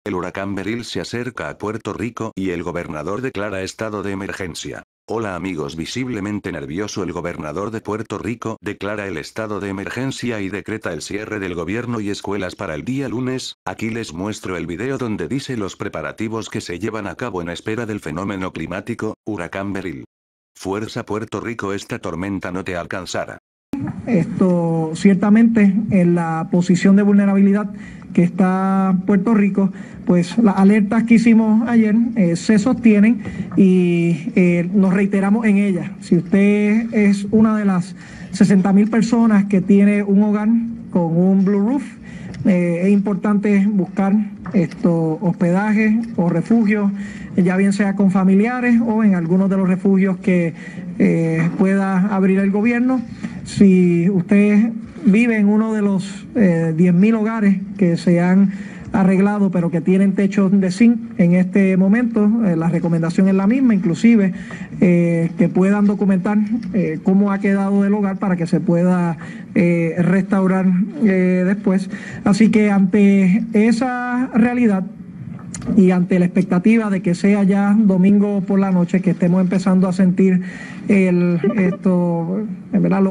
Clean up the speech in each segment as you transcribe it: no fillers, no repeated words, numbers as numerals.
El huracán Beryl se acerca a Puerto Rico y el gobernador declara estado de emergencia. Hola amigos, visiblemente nervioso el gobernador de Puerto Rico declara el estado de emergencia y decreta el cierre del gobierno y escuelas para el día lunes. Aquí les muestro el video donde dice los preparativos que se llevan a cabo en espera del fenómeno climático, huracán Beryl. Fuerza Puerto Rico, esta tormenta no te alcanzará. Esto ciertamente en la posición de vulnerabilidad que está Puerto Rico, pues las alertas que hicimos ayer se sostienen y nos reiteramos en ellas. Si usted es una de las 60,000 personas que tiene un hogar con un Blue Roof, es importante buscar hospedaje o refugios, ya bien sea con familiares o en algunos de los refugios que pueda abrir el gobierno. Si usted vive en uno de los 10,000 hogares que se han arreglado pero que tienen techos de zinc en este momento, la recomendación es la misma, inclusive que puedan documentar cómo ha quedado el hogar para que se pueda restaurar después. Así que ante esa realidad y ante la expectativa de que sea ya domingo por la noche que estemos empezando a sentir los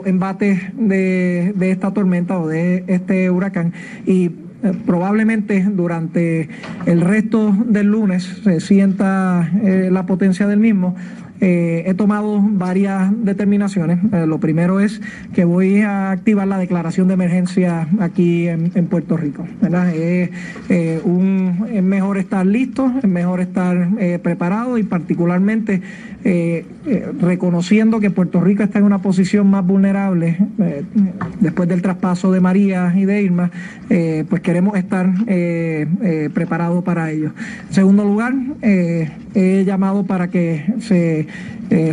embates de esta tormenta o de este huracán, y probablemente durante el resto del lunes se sienta la potencia del mismo. He tomado varias determinaciones. Lo primero es que voy a activar la declaración de emergencia aquí en Puerto Rico, ¿verdad? Es mejor estar listo, es mejor estar preparado y particularmente reconociendo que Puerto Rico está en una posición más vulnerable después del traspaso de María y de Irma, pues queremos estar preparados para ello. En segundo lugar, he llamado para que se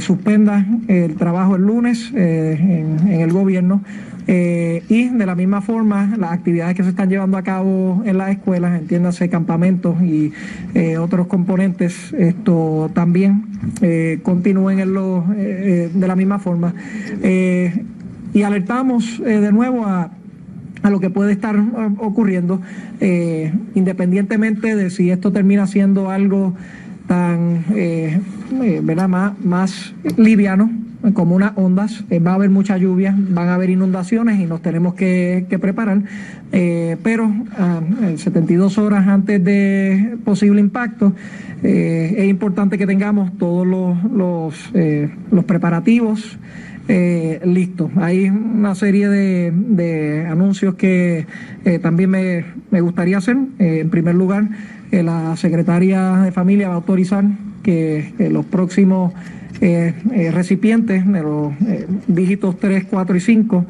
suspenda el trabajo el lunes en el gobierno y de la misma forma las actividades que se están llevando a cabo en las escuelas, entiéndase campamentos y otros componentes, también continúen de la misma forma, y alertamos de nuevo a lo que puede estar ocurriendo, independientemente de si esto termina siendo algo tan más liviano como unas ondas. Va a haber mucha lluvia, van a haber inundaciones y nos tenemos que preparar, pero 72 horas antes de posible impacto es importante que tengamos todos los preparativos listo. Hay una serie de anuncios que también me gustaría hacer. En primer lugar, la secretaria de Familia va a autorizar que los próximos recipientes de los dígitos 3, 4 y 5,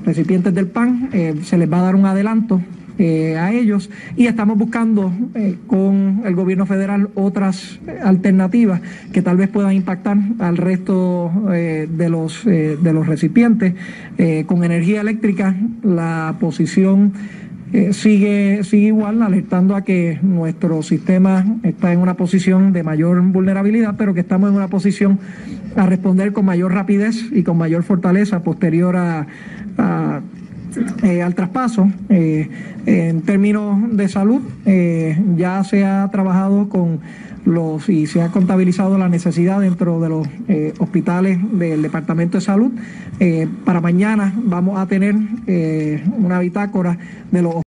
recipientes del PAN, se les va a dar un adelanto a ellos, y estamos buscando con el gobierno federal otras alternativas que tal vez puedan impactar al resto de los recipientes. Con energía eléctrica la posición sigue igual, alertando a que nuestro sistema está en una posición de mayor vulnerabilidad, pero que estamos en una posición a responder con mayor rapidez y con mayor fortaleza posterior al traspaso. En términos de salud, ya se ha trabajado y se ha contabilizado la necesidad dentro de los hospitales del Departamento de Salud. Para mañana vamos a tener una bitácora de los